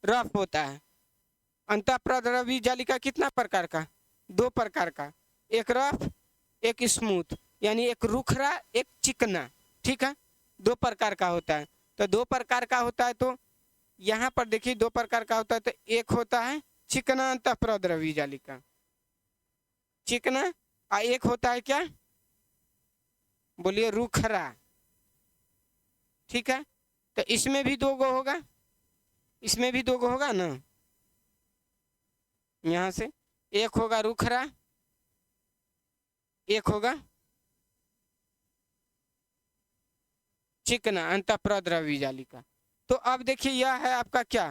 S1: रफ होता है। अंतः प्रद्रवी जालिका कितना प्रकार का, 2 प्रकार का, एक रफ एक स्मूथ, यानी एक रुखरा एक चिकना, ठीक है, 2 प्रकार का होता है। तो 2 प्रकार का होता है, तो यहाँ पर देखिए 2 प्रकार का होता है, तो एक होता है चिकना अंतः प्रद्रवी जालिका, चिकना, और एक होता है क्या, बोलिए रुखरा, ठीक है। तो इसमें भी 2 गो होगा, इसमें भी 2 गो होगा ना, यहाँ से एक होगा रुखरा, एक होगा चिकना अंतः प्रद्रवी जालिका। तो अब देखिए यह है आपका क्या,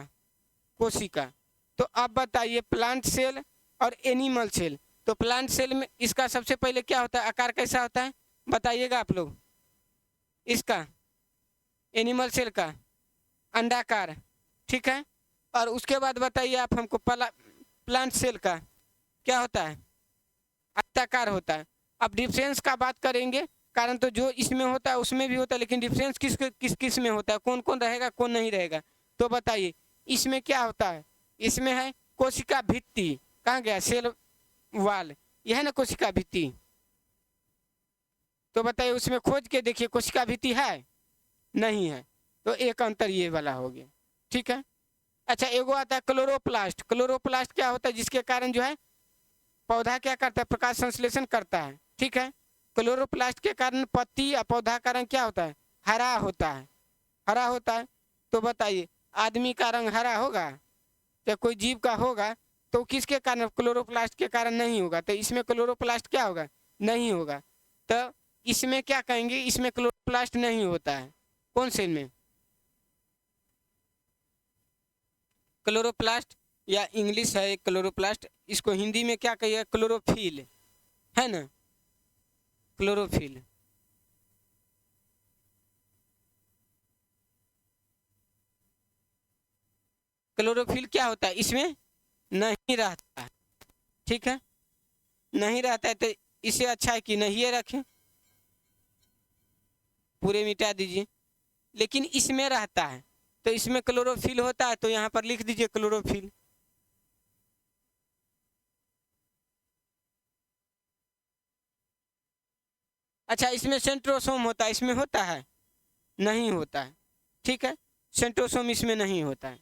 S1: कोशिका। तो अब बताइए प्लांट सेल और एनिमल सेल। तो प्लांट सेल में इसका सबसे पहले क्या होता है, आकार कैसा होता है बताइएगा आप लोग, इसका एनिमल सेल का अंडाकार, ठीक है। और उसके बाद बताइए आप हमको प्लांट सेल का क्या होता है, आयताकार होता है। अब डिफरेंस का बात करेंगे, कारण तो जो इसमें होता है उसमें भी होता है, लेकिन डिफरेंस किस में होता है, कौन कौन रहेगा कौन नहीं रहेगा। तो बताइए इसमें क्या होता है, इसमें है कोशिका भित्ति, कहाँ गया, सेल वाल, यह है ना कोशिका भित्ति। तो बताइए उसमें खोज के देखिए कोशिका भित्ति है, नहीं है, तो एक अंतर ये वाला हो गया, ठीक है। अच्छा एगो आता है क्लोरोप्लास्ट। क्लोरोप्लास्ट क्या होता है, जिसके कारण जो है पौधा क्या करता है, प्रकाश संश्लेषण करता है, ठीक है। क्लोरोप्लास्ट के कारण पत्ती या पौधा का रंग क्या होता है, हरा होता है, हरा होता है। तो बताइए आदमी का रंग हरा होगा या कोई जीव का होगा, तो किसके कारण, क्लोरोप्लास्ट के कारण नहीं होगा। तो इसमें क्लोरोप्लास्ट क्या होगा, नहीं होगा। तो इसमें क्या कहेंगे, इसमें क्लोरोप्लास्ट नहीं होता है, कौन से में, क्लोरोप्लास्ट, या इंग्लिश है क्लोरोप्लास्ट, इसको हिंदी में क्या कहिए, क्लोरोफिल, है ना, क्लोरोफिल। क्लोरोफिल क्या होता है, इसमें नहीं रहता है, ठीक है, नहीं रहता है। तो इसे अच्छा है कि नहीं रखें, पूरे मिटा दीजिए, लेकिन इसमें रहता है, तो इसमें क्लोरोफिल होता है, तो यहाँ पर लिख दीजिए क्लोरोफिल। अच्छा, इसमें सेंट्रोसोम होता है, इसमें होता है? नहीं होता है। ठीक है, सेंट्रोसोम इसमें नहीं होता है।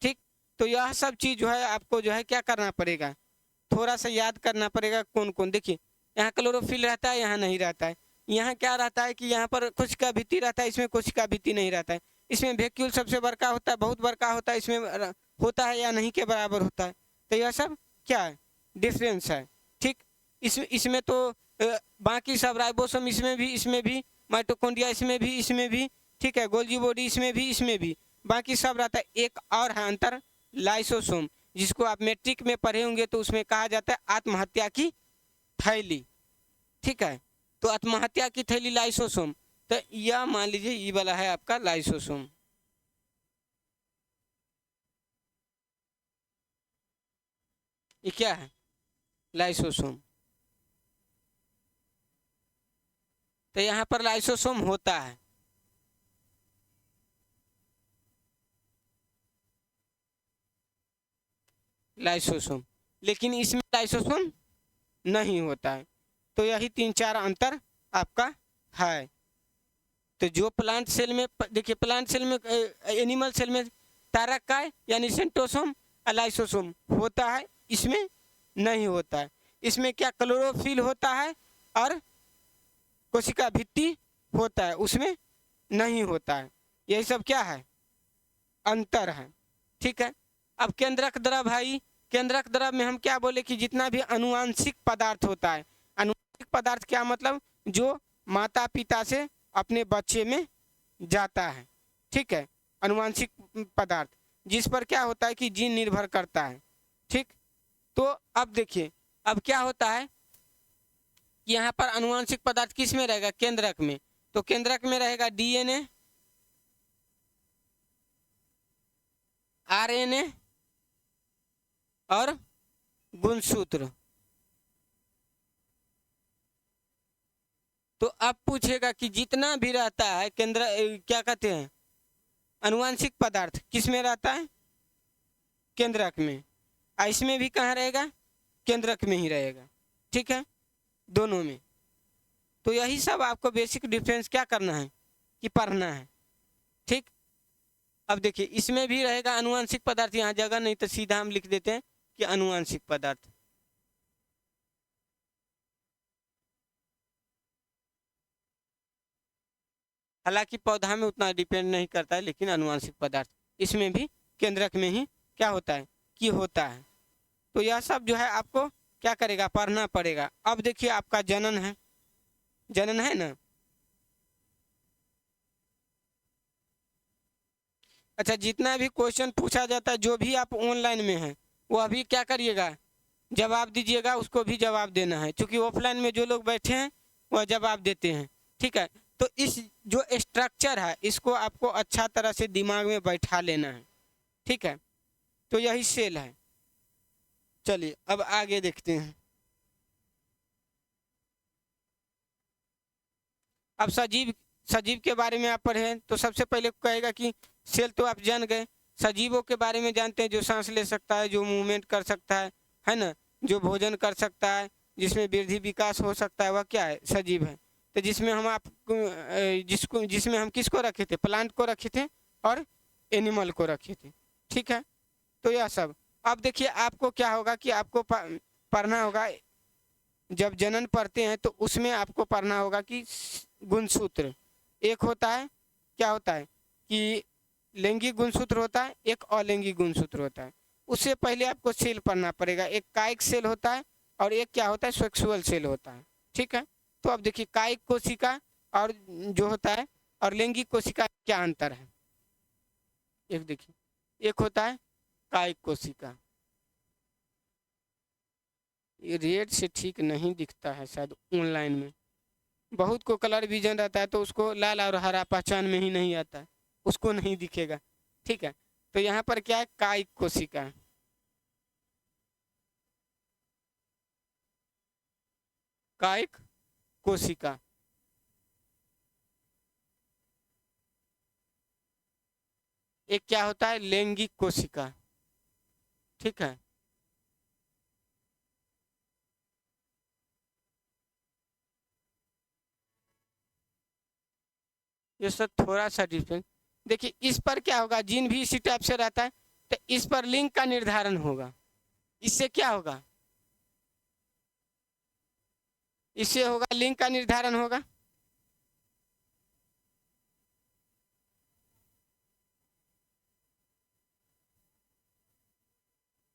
S1: ठीक, तो यह सब चीज़ जो है आपको जो है क्या करना पड़ेगा, थोड़ा सा याद करना पड़ेगा। कौन कौन, देखिए यहाँ क्लोरोफिल रहता है, यहाँ नहीं रहता है। यहाँ क्या रहता है कि यहाँ पर कोशिका भित्ति रहता है, इसमें कोशिका भित्ति नहीं रहता है। इसमें वैक्यूल सबसे बड़का होता है, बहुत बड़का होता है, इसमें होता है या नहीं के बराबर होता है। तो यह सब क्या है, डिफरेंस है। ठीक, इसमें तो बाकी सब राइबोसोम इसमें भी माइटोकॉन्ड्रिया इसमें भी ठीक है, गोल्गी बॉडी इसमें भी बाकी सब रहता है। एक और है अंतर, लाइसोसोम, जिसको आप मैट्रिक में पढ़े होंगे, तो उसमें कहा जाता है आत्महत्या की थैली। ठीक है, तो आत्महत्या की थैली लाइसोसोम। तो यह मान लीजिए ये वाला है आपका लाइसोसोम। ये क्या है, लाइसोसोम। तो यहाँ पर लाइसोसोम होता है। लाइसोसोम, लेकिन इसमें लाइसोसोम नहीं होता है। तो यही 3-4 अंतर आपका है। तो जो प्लांट सेल में, देखिए प्लांट सेल में, एनिमल सेल में तारकाय यानी सेंट्रोसोम लाइसोसोम होता है, इसमें नहीं होता है। इसमें क्या क्लोरोफिल होता है और कोशिका भित्ति होता है, उसमें नहीं होता है। यही सब क्या है, अंतर है। ठीक है, अब केंद्रक द्रव भाई, केंद्रक द्रव में हम क्या बोले कि जितना भी अनुवांशिक पदार्थ होता है, अनुवांशिक पदार्थ क्या मतलब, जो माता पिता से अपने बच्चे में जाता है। ठीक है, अनुवांशिक पदार्थ जिस पर क्या होता है कि जीन निर्भर करता है। ठीक, तो अब देखिए अब क्या होता है कि यहाँ पर अनुवांशिक पदार्थ किस में रहेगा, केंद्रक में। तो केंद्रक में रहेगा डीएनए, आरएनए और गुणसूत्र। तो अब पूछेगा कि जितना भी रहता है केंद्र, क्या कहते हैं, अनुवांशिक पदार्थ किस में रहता है, केंद्रक में। इसमें भी कहाँ रहेगा, केंद्रक में ही रहेगा। ठीक है, दोनों में। तो यही सब आपको बेसिक डिफरेंस क्या करना है कि पढ़ना है। ठीक, अब देखिए इसमें भी रहेगा अनुवांशिक पदार्थ, यहाँ जगह नहीं तो सीधा हम लिख देते हैं कि अनुवांशिक पदार्थ। हालांकि पौधा में उतना डिपेंड नहीं करता है, लेकिन अनुवांशिक पदार्थ इसमें भी केंद्रक में ही क्या होता है कि होता है। तो यह सब जो है आपको क्या करेगा, पढ़ना पड़ेगा। अब देखिए आपका जनन है, जनन है ना। अच्छा, जितना भी क्वेश्चन पूछा जाता है, जो भी आप ऑनलाइन में है, वो अभी क्या करिएगा, जवाब दीजिएगा, उसको भी जवाब देना है। क्योंकि ऑफलाइन में जो लोग बैठे हैं वह जवाब देते हैं। ठीक है, तो इस जो स्ट्रक्चर है इसको आपको अच्छा तरह से दिमाग में बैठा लेना है। ठीक है, तो यही सेल है। चलिए अब आगे देखते हैं। अब सजीव, सजीव के बारे में आप पढ़े तो सबसे पहले कहेगा कि सेल तो आप जान गए। सजीवों के बारे में जानते हैं, जो सांस ले सकता है, जो मूवमेंट कर सकता है ना, जो भोजन कर सकता है, जिसमें वृद्धि विकास हो सकता है, वह क्या है, सजीव है। तो जिसमें हम आप जिसमें हम किसको रखे थे, प्लांट को रखे थे और एनिमल को रखे थे। ठीक है, तो यह सब। अब देखिए आपको क्या होगा कि आपको पढ़ना होगा, जब जनन पढ़ते हैं तो उसमें आपको पढ़ना होगा कि गुणसूत्र एक होता है, क्या होता है कि लैंगिक गुणसूत्र होता है, एक अलैंगिक गुणसूत्र होता है। उससे पहले आपको सेल पढ़ना पड़ेगा। एक कायिक सेल होता है और एक क्या होता है, सेक्सुअल सेल होता है। ठीक है, तो अब देखिए कायिक कोशिका और जो होता है और लैंगिक कोशिका क्या अंतर है। एक देखिए, एक होता है कायिक कोशिका, ये रेड से ठीक नहीं दिखता है शायद ऑनलाइन में, बहुत को कलर विजन रहता है तो उसको लाल और हरा पहचान में ही नहीं आता है, उसको नहीं दिखेगा। ठीक है, तो यहाँ पर क्या है, कायिक कोशिका, कायिक कोशिका। एक क्या होता है लैंगिक कोशिका। ठीक है, ये सब थोड़ा सा डिफरेंस। देखिए इस पर क्या होगा, जीन भी इसी टाइप से रहता है, तो इस पर लिंग का निर्धारण होगा। इससे क्या होगा, इससे होगा लिंग का निर्धारण होगा।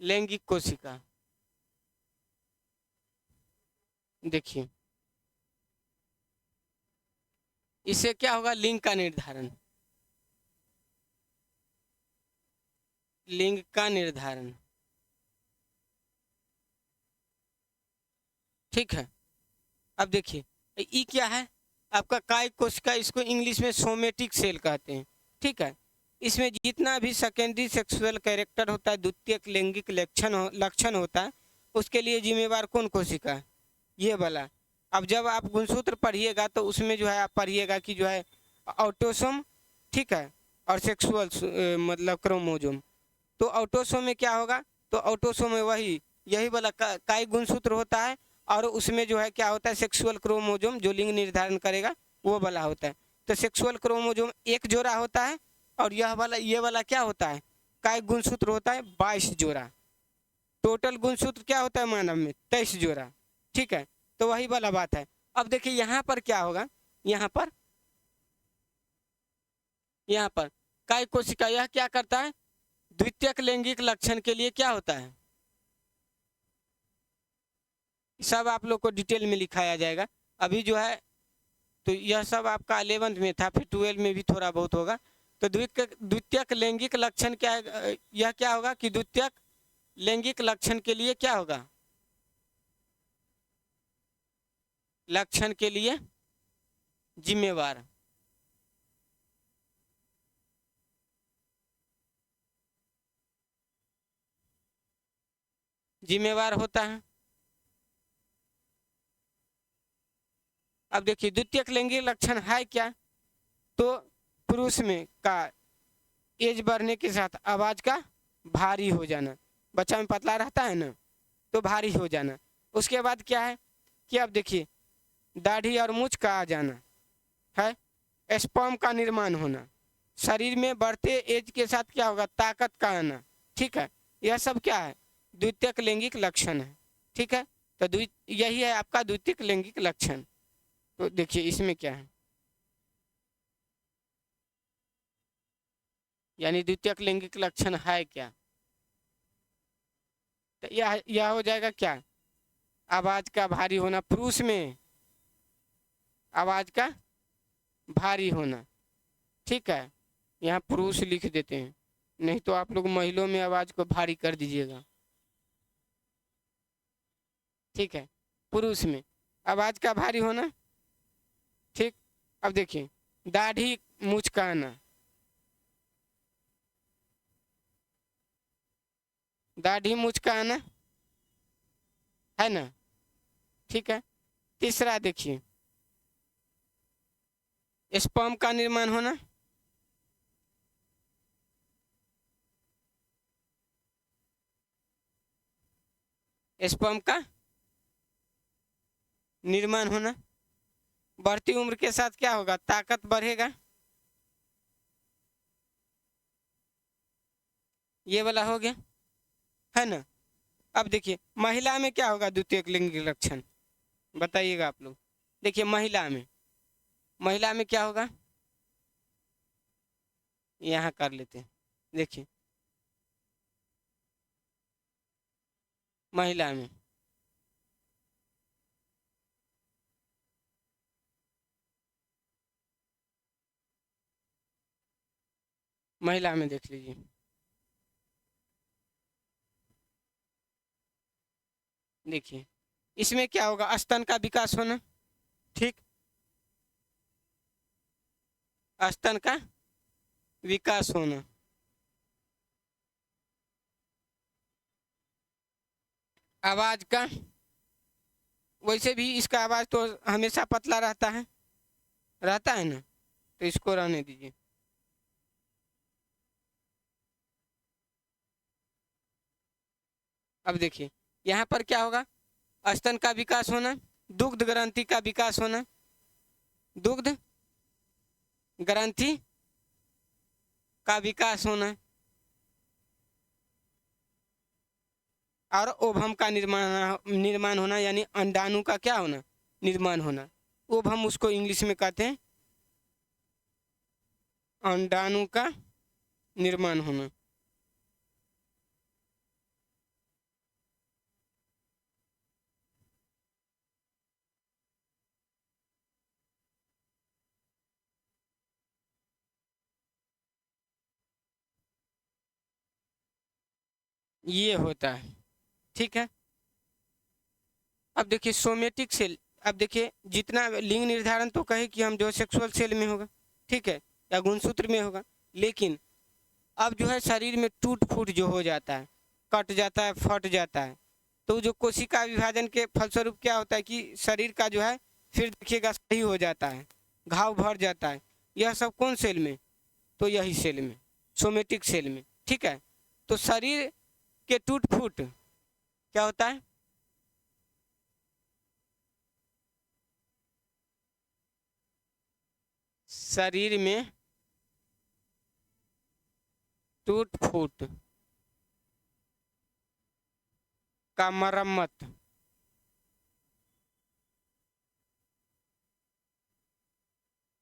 S1: लैंगिक कोशिका, देखिए इससे क्या होगा लिंग का निर्धारण, लिंग का निर्धारण। ठीक है, अब देखिए ई क्या है, आपका काय कोशिका, इसको इंग्लिश में सोमेटिक सेल कहते हैं। ठीक है, इसमें जितना भी सेकेंडरी सेक्सुअल कैरेक्टर होता है, द्वितीयक लैंगिक लक्षण होता है, उसके लिए जिम्मेवार कौन कोशिका है, ये वाला। अब जब आप गुणसूत्र पढ़िएगा तो उसमें जो है आप पढ़िएगा कि जो है ऑटोसोम, ठीक है, और सेक्सुअल मतलब क्रोमोजोम। तो ऑटोसोम में क्या होगा, तो ऑटोसोम में वही यही वाला काय गुणसूत्र होता है, और उसमें जो है क्या होता है सेक्सुअल क्रोमोजोम जो लिंग निर्धारण करेगा वो वाला होता है। तो सेक्सुअल क्रोमोजोम एक जोड़ा होता है, और यह वाला ये वाला क्या होता है काय गुणसूत्र होता है 22 जोड़ा। टोटल गुणसूत्र क्या होता है मानव में 23 जोड़ा। ठीक है, तो वही वाला बात है। अब देखिए यहाँ पर क्या होगा, यहाँ पर यहाँ पर काय कोशिका यह क्या करता है, द्वितीयक लैंगिक लक्षण के लिए क्या होता है, सब आप लोग को डिटेल में लिखाया जाएगा। अभी जो है तो यह सब आपका 11th में था, फिर 12 में भी थोड़ा बहुत होगा। तो द्वितीयक लैंगिक लक्षण क्या है, यह क्या होगा कि द्वितीयक लैंगिक लक्षण के लिए क्या होगा, लक्षण के लिए जिम्मेवार, जिम्मेवार होता है। अब देखिए द्वितीयक लैंगिक लक्षण है क्या, तो पुरुष में का एज बढ़ने के साथ आवाज का भारी हो जाना, बच्चा में पतला रहता है ना तो भारी हो जाना। उसके बाद क्या है कि अब देखिए दाढ़ी और मूंछ का आ जाना है, स्पर्म का निर्माण होना, शरीर में बढ़ते एज के साथ क्या होगा ताकत का आना। ठीक है, यह सब क्या है द्वितीयक लैंगिक लक्षण है। ठीक है, तो यही है आपका द्वितीयक लैंगिक लक्षण। तो देखिए इसमें क्या है, यानी द्वितीयक लैंगिक लक्षण है क्या, तो यह हो जाएगा क्या, आवाज का भारी होना, पुरुष में आवाज का भारी होना। ठीक है, यहाँ पुरुष लिख देते हैं, नहीं तो आप लोग महिलाओं में आवाज को भारी कर दीजिएगा। ठीक है, पुरुष में आवाज का भारी होना। ठीक, अब देखिए दाढ़ी मूंछ का आना, दाढ़ी मूंछ का आना है ना। ठीक है, तीसरा देखिए स्पर्म का निर्माण होना, स्पर्म का निर्माण होना, बढ़ती उम्र के साथ क्या होगा ताकत बढ़ेगा, ये वाला हो गया है ना। अब देखिए महिला में क्या होगा द्वितीयक लैंगिक लक्षण, बताइएगा आप लोग। देखिए महिला में क्या होगा, यहाँ कर लेते हैं। देखिए महिला में महिला में देख लीजिए, देखिए इसमें क्या होगा स्तन का विकास होना। ठीक, स्तन का विकास होना, आवाज का, वैसे भी इसका आवाज तो हमेशा पतला रहता है ना, तो इसको रहने दीजिए। अब देखिए यहाँ पर क्या होगा, स्तन का विकास होना, दुग्ध ग्रंथि का विकास होना, दुग्ध ग्रंथि का विकास होना, और ओभम का निर्माण होना, यानी अंडाणु का क्या होना, निर्माण होना। ओभम उसको इंग्लिश में कहते हैं, अंडाणु का निर्माण होना। ये होता है, ठीक है। अब देखिए सोमेटिक सेल, अब देखिए जितना लिंग निर्धारण तो कहे कि हम जो सेक्सुअल सेल में होगा, ठीक है, या गुणसूत्र में होगा, लेकिन अब जो है शरीर में टूट फूट जो हो जाता है, कट जाता है, फट जाता है, तो जो कोशिका विभाजन के फलस्वरूप क्या होता है कि शरीर का जो है फिर देखिएगा सही हो जाता है, घाव भर जाता है। यह सब कौन सेल में, तो यही सेल में, सोमेटिक सेल में, ठीक है। तो शरीर के टूट फूट क्या होता है, शरीर में टूट फूट का मरम्मत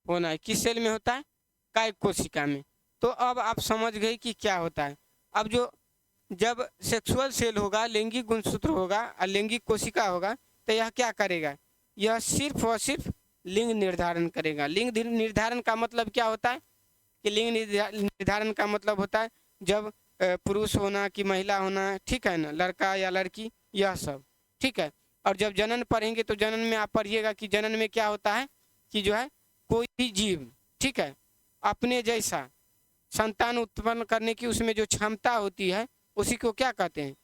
S1: होना है, किस सेल में होता है, कायिक कोशिका में। तो अब आप समझ गए कि क्या होता है। अब जो जब सेक्सुअल सेल होगा, लैंगिक गुणसूत्र होगा और लैंगिक कोशिका होगा, तो यह क्या करेगा, यह सिर्फ और सिर्फ लिंग निर्धारण करेगा। लिंग निर्धारण का मतलब क्या होता है कि लिंग निर्धारण का मतलब होता है जब पुरुष होना कि महिला होना, ठीक है ना, लड़का या लड़की, यह सब, ठीक है। और जब जनन पढ़ेंगे तो जनन में आप पढ़िएगा कि जनन में क्या होता है कि जो है कोई भी जीव, ठीक है, अपने जैसा संतान उत्पन्न करने की उसमें जो क्षमता होती है उसी को क्या कहते हैं,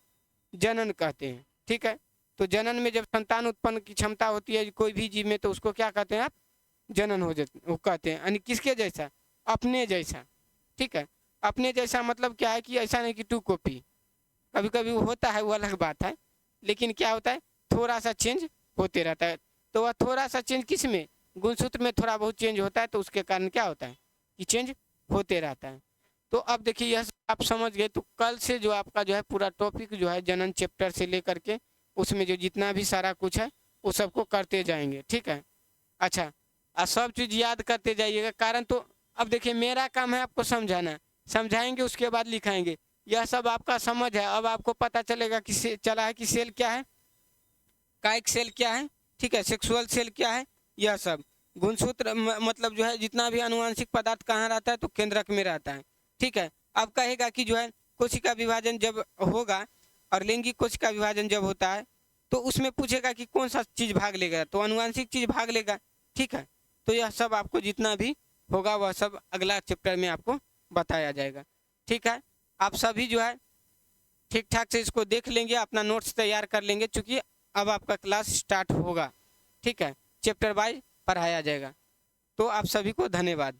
S1: जनन कहते हैं, ठीक है। तो जनन में जब संतान उत्पन्न की क्षमता होती है कोई भी जीव में, तो उसको क्या कहते हैं आप, जनन हो जाते, वो कहते हैं, यानी किसके जैसा, अपने जैसा, ठीक है। अपने जैसा मतलब क्या है कि ऐसा नहीं कि टू कॉपी, कभी कभी वो होता है, वो अलग बात है, लेकिन क्या होता है थोड़ा सा चेंज होते रहता है। तो वह थोड़ा सा चेंज किस में, गुणसूत्र में थोड़ा बहुत चेंज होता है, तो उसके कारण क्या होता है कि चेंज होते रहता है। तो अब देखिए यह आप समझ गए। तो कल से जो आपका जो है पूरा टॉपिक जो है जनन चैप्टर से लेकर के उसमें जो जितना भी सारा कुछ है वो सबको करते जाएंगे, ठीक है। अच्छा, और सब चीज़ याद करते जाइएगा, कारण तो अब देखिए मेरा काम है आपको समझाना, समझाएंगे उसके बाद लिखाएंगे, यह सब आपका समझ है। अब आपको पता चलेगा कि चला है कि सेल क्या है, कायिक सेल क्या है, ठीक है, सेक्सुअल सेल क्या है, यह सब। गुणसूत्र मतलब जो है जितना भी आनुवंशिक पदार्थ कहाँ रहता है, तो केंद्रक में रहता है, ठीक है। अब कहेगा कि जो है कोशिका विभाजन जब होगा और लैंगिक कोशिका विभाजन जब होता है, तो उसमें पूछेगा कि कौन सा चीज़ भाग लेगा, तो आनुवंशिक चीज़ भाग लेगा, ठीक है। तो यह सब आपको जितना भी होगा वह सब अगला चैप्टर में आपको बताया जाएगा, ठीक है। आप सभी जो है ठीक ठाक से इसको देख लेंगे, अपना नोट्स तैयार कर लेंगे, चूँकि अब आपका क्लास स्टार्ट होगा, ठीक है, चैप्टर वाइज पढ़ाया जाएगा। तो आप सभी को धन्यवाद।